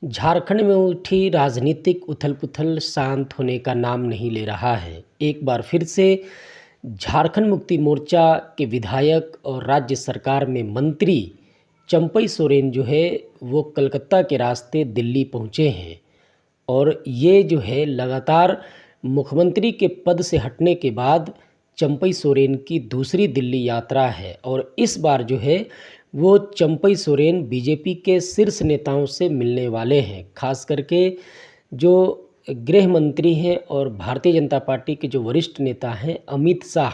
झारखंड में उठी राजनीतिक उथल-पुथल शांत होने का नाम नहीं ले रहा है। एक बार फिर से झारखंड मुक्ति मोर्चा के विधायक और राज्य सरकार में मंत्री चंपई सोरेन जो है वो कलकत्ता के रास्ते दिल्ली पहुँचे हैं। और ये जो है लगातार मुख्यमंत्री के पद से हटने के बाद चंपई सोरेन की दूसरी दिल्ली यात्रा है। और इस बार जो है वो चंपई सोरेन बीजेपी के शीर्ष नेताओं से मिलने वाले हैं। खास करके जो गृह मंत्री हैं और भारतीय जनता पार्टी के जो वरिष्ठ नेता हैं अमित शाह,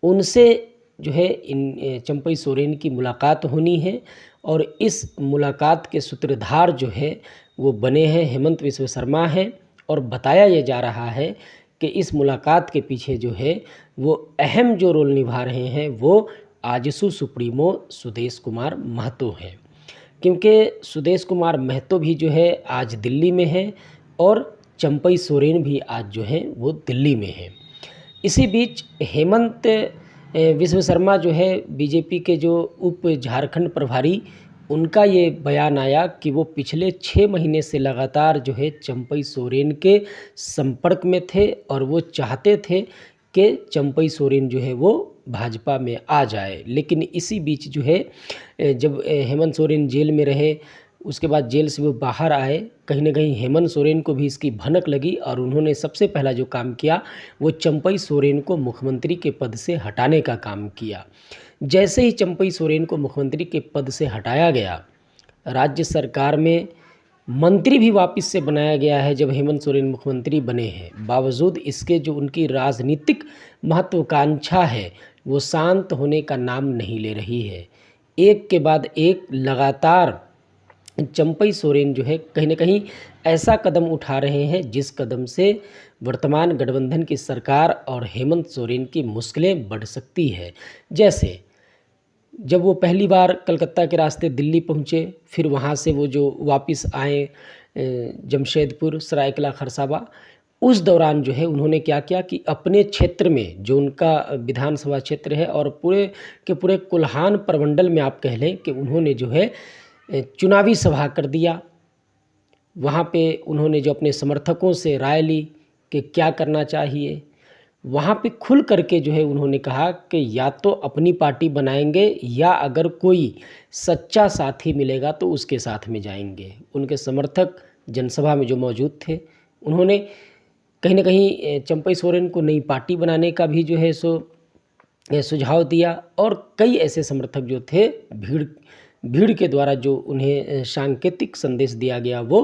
उनसे जो है इन चंपई सोरेन की मुलाकात होनी है। और इस मुलाकात के सूत्रधार जो है वो बने हैं हेमंत विश्व शर्मा हैं। और बताया ये जा रहा है कि इस मुलाकात के पीछे जो है वो अहम जो रोल निभा रहे हैं वो आजसू सुप्रीमो सुदेश कुमार महतो हैं। क्योंकि सुदेश कुमार महतो भी जो है आज दिल्ली में है और चंपई सोरेन भी आज जो है वो दिल्ली में है। इसी बीच हेमंत विश्व शर्मा जो है बीजेपी के जो उप झारखंड प्रभारी, उनका ये बयान आया कि वो पिछले 6 महीने से लगातार जो है चंपई सोरेन के संपर्क में थे और वो चाहते थे कि चंपई सोरेन जो है वो भाजपा में आ जाए। लेकिन इसी बीच जो है जब हेमंत सोरेन जेल में रहे, उसके बाद जेल से वो बाहर आए, कहीं ना कहीं हेमंत सोरेन को भी इसकी भनक लगी और उन्होंने सबसे पहला जो काम किया वो चंपई सोरेन को मुख्यमंत्री के पद से हटाने का काम किया। जैसे ही चंपई सोरेन को मुख्यमंत्री के पद से हटाया गया, राज्य सरकार में मंत्री भी वापस से बनाया गया है जब हेमंत सोरेन मुख्यमंत्री बने हैं। बावजूद इसके जो उनकी राजनीतिक महत्वाकांक्षा है वो शांत होने का नाम नहीं ले रही है। एक के बाद एक लगातार चंपई सोरेन जो है कहीं ना कहीं ऐसा कदम उठा रहे हैं जिस कदम से वर्तमान गठबंधन की सरकार और हेमंत सोरेन की मुश्किलें बढ़ सकती है। जैसे जब वो पहली बार कलकत्ता के रास्ते दिल्ली पहुँचे, फिर वहाँ से वो जो वापस आए जमशेदपुर सरायकला खरसावा, उस दौरान जो है उन्होंने क्या किया कि अपने क्षेत्र में जो उनका विधानसभा क्षेत्र है और पूरे के पूरे कोल्हान प्रमंडल में आप कह लें कि उन्होंने जो है चुनावी सभा कर दिया। वहाँ पे उन्होंने जो अपने समर्थकों से राय ली कि क्या करना चाहिए, वहाँ पे खुल करके जो है उन्होंने कहा कि या तो अपनी पार्टी बनाएंगे या अगर कोई सच्चा साथी मिलेगा तो उसके साथ में जाएंगे। उनके समर्थक जनसभा में जो मौजूद थे, उन्होंने कहीं ना कहीं चंपई सोरेन को नई पार्टी बनाने का भी जो है सो सुझाव दिया। और कई ऐसे समर्थक जो थे भीड़ के द्वारा जो उन्हें सांकेतिक संदेश दिया गया वो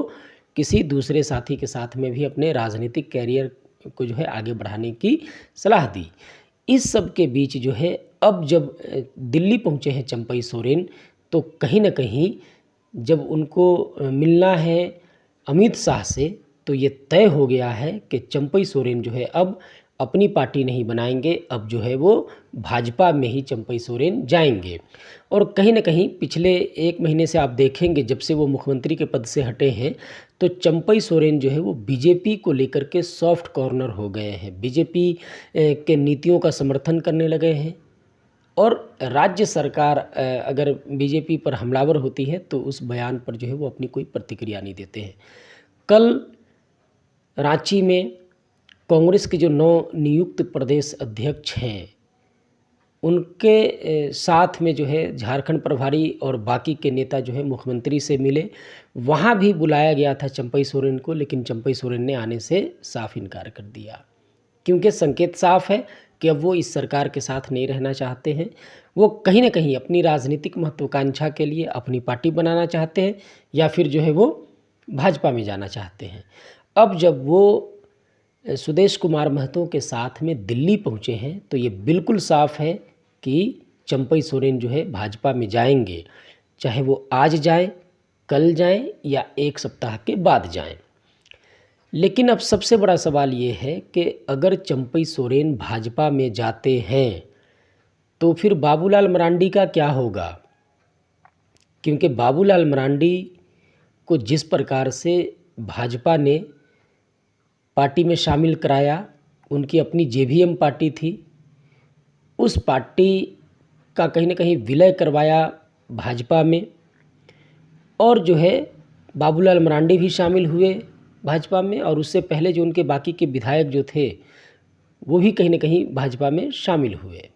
किसी दूसरे साथी के साथ में भी अपने राजनीतिक कैरियर को जो है आगे बढ़ाने की सलाह दी। इस सब के बीच जो है अब जब दिल्ली पहुँचे हैं चंपई सोरेन, तो कहीं ना कहीं जब उनको मिलना है अमित शाह से, तो ये तय हो गया है कि चंपई सोरेन जो है अब अपनी पार्टी नहीं बनाएंगे, अब जो है वो भाजपा में ही चंपई सोरेन जाएंगे। और कहीं ना कहीं पिछले 1 महीने से आप देखेंगे जब से वो मुख्यमंत्री के पद से हटे हैं तो चंपई सोरेन जो है वो बीजेपी को लेकर के सॉफ्ट कॉर्नर हो गए हैं, बीजेपी के नीतियों का समर्थन करने लगे हैं। और राज्य सरकार अगर बीजेपी पर हमलावर होती है तो उस बयान पर जो है वो अपनी कोई प्रतिक्रिया नहीं देते हैं। कल रांची में कांग्रेस के जो 9 नियुक्त प्रदेश अध्यक्ष हैं उनके साथ में जो है झारखंड प्रभारी और बाकी के नेता जो है मुख्यमंत्री से मिले। वहाँ भी बुलाया गया था चंपई सोरेन को, लेकिन चंपई सोरेन ने आने से साफ इनकार कर दिया, क्योंकि संकेत साफ है कि अब वो इस सरकार के साथ नहीं रहना चाहते हैं। वो कहीं ना कहीं अपनी राजनीतिक महत्वाकांक्षा के लिए अपनी पार्टी बनाना चाहते हैं या फिर जो है वो भाजपा में जाना चाहते हैं। अब जब वो सुदेश कुमार महतो के साथ में दिल्ली पहुँचे हैं तो ये बिल्कुल साफ है कि चंपई सोरेन जो है भाजपा में जाएंगे, चाहे वो आज जाएं, कल जाएं या 1 सप्ताह के बाद जाएं। लेकिन अब सबसे बड़ा सवाल ये है कि अगर चंपई सोरेन भाजपा में जाते हैं तो फिर बाबूलाल मरांडी का क्या होगा, क्योंकि बाबूलाल मरांडी को जिस प्रकार से भाजपा ने पार्टी में शामिल कराया, उनकी अपनी जेवीएम पार्टी थी, उस पार्टी का कहीं ना कहीं विलय करवाया भाजपा में, और जो है बाबूलाल मरांडी भी शामिल हुए भाजपा में, और उससे पहले जो उनके बाकी के विधायक जो थे वो भी कहीं ना कहीं भाजपा में शामिल हुए।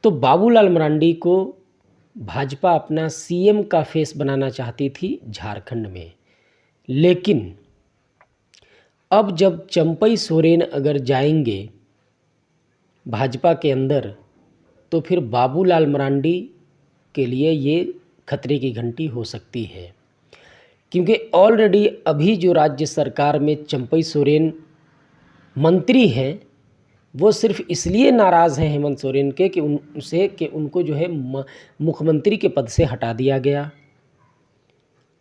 तो बाबूलाल मरांडी को भाजपा अपना सीएम का फेस बनाना चाहती थी झारखंड में, लेकिन अब जब चंपई सोरेन अगर जाएंगे भाजपा के अंदर तो फिर बाबूलाल मरांडी के लिए ये खतरे की घंटी हो सकती है, क्योंकि ऑलरेडी अभी जो राज्य सरकार में चंपई सोरेन मंत्री हैं वो सिर्फ इसलिए नाराज़ हैं हेमंत सोरेन के कि उनको जो है मुख्यमंत्री के पद से हटा दिया गया।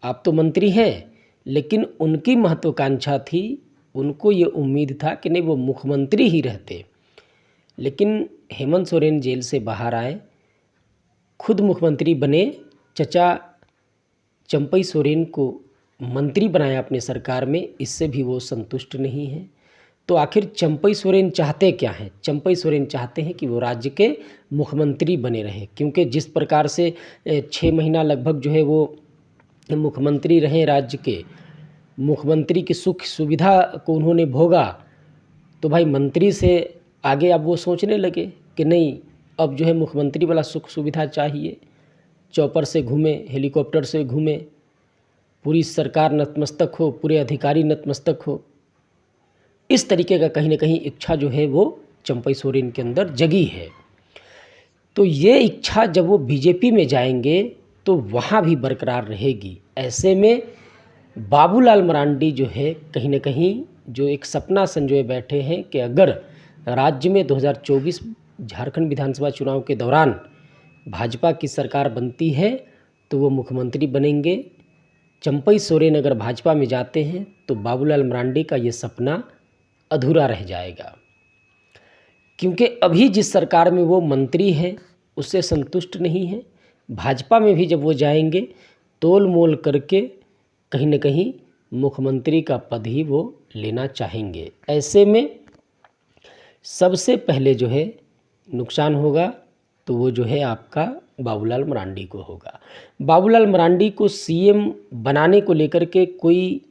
आप तो मंत्री हैं, लेकिन उनकी महत्वाकांक्षा थी, उनको ये उम्मीद था कि नहीं वो मुख्यमंत्री ही रहते, लेकिन हेमंत सोरेन जेल से बाहर आए, खुद मुख्यमंत्री बने, चचा चंपई सोरेन को मंत्री बनाया अपने सरकार में, इससे भी वो संतुष्ट नहीं हैं। तो आखिर चंपई सोरेन चाहते क्या हैं? चंपई सोरेन चाहते हैं कि वो राज्य के मुख्यमंत्री बने रहें, क्योंकि जिस प्रकार से 6 महीना लगभग जो है वो मुख्यमंत्री रहे राज्य के, मुख्यमंत्री की सुख सुविधा को उन्होंने भोगा, तो भाई मंत्री से आगे अब वो सोचने लगे कि नहीं अब जो है मुख्यमंत्री वाला सुख सुविधा चाहिए। चौपर से घूमे, हेलीकॉप्टर से घूमे, पूरी सरकार नतमस्तक हो, पूरे अधिकारी नतमस्तक हो, इस तरीके का कहीं ना कहीं इच्छा जो है वो चंपई सोरेन के अंदर जगी है। तो ये इच्छा जब वो बीजेपी में जाएंगे तो वहाँ भी बरकरार रहेगी। ऐसे में बाबूलाल मरांडी जो है कहीं ना कहीं जो एक सपना संजोए बैठे हैं कि अगर राज्य में 2024 झारखंड विधानसभा चुनाव के दौरान भाजपा की सरकार बनती है तो वो मुख्यमंत्री बनेंगे। चंपई सोरेन अगर भाजपा में जाते हैं तो बाबूलाल मरांडी का ये सपना अधूरा रह जाएगा, क्योंकि अभी जिस सरकार में वो मंत्री हैं उससे संतुष्ट नहीं हैं। भाजपा में भी जब वो जाएंगे तोल मोल करके कहीं ना कहीं मुख्यमंत्री का पद ही वो लेना चाहेंगे। ऐसे में सबसे पहले जो है नुकसान होगा तो वो जो है आपका बाबूलाल मरांडी को होगा। बाबूलाल मरांडी को सीएम बनाने को लेकर के कोई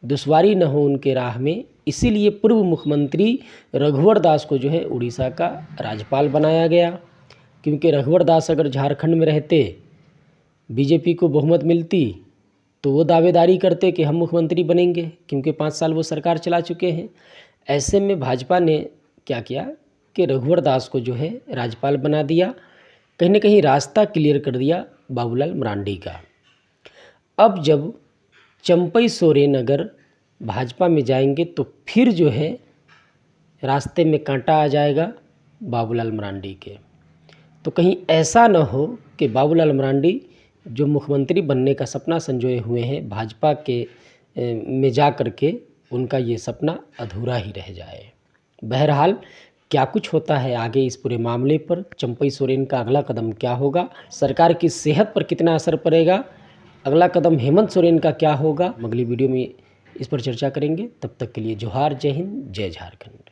दुश्वारी न हो उनके राह में, इसीलिए पूर्व मुख्यमंत्री रघुवर दास को जो है उड़ीसा का राज्यपाल बनाया गया, क्योंकि रघुवर दास अगर झारखंड में रहते, बीजेपी को बहुमत मिलती, तो वो दावेदारी करते कि हम मुख्यमंत्री बनेंगे, क्योंकि 5 साल वो सरकार चला चुके हैं। ऐसे में भाजपा ने क्या किया कि रघुवर दास को जो है राज्यपाल बना दिया, कहीं ना कहीं रास्ता क्लियर कर दिया बाबूलाल मरांडी का। अब जब चंपई सोरेन अगर भाजपा में जाएंगे तो फिर जो है रास्ते में कांटा आ जाएगा बाबूलाल मरांडी के। तो कहीं ऐसा न हो कि बाबूलाल मरांडी जो मुख्यमंत्री बनने का सपना संजोए हुए हैं भाजपा के में जा कर के उनका ये सपना अधूरा ही रह जाए। बहरहाल क्या कुछ होता है आगे इस पूरे मामले पर, चंपई सोरेन का अगला कदम क्या होगा, सरकार की सेहत पर कितना असर पड़ेगा, अगला कदम हेमंत सोरेन का क्या होगा, अगली वीडियो में इस पर चर्चा करेंगे। तब तक के लिए जोहार, जय हिंद, जय झारखंड।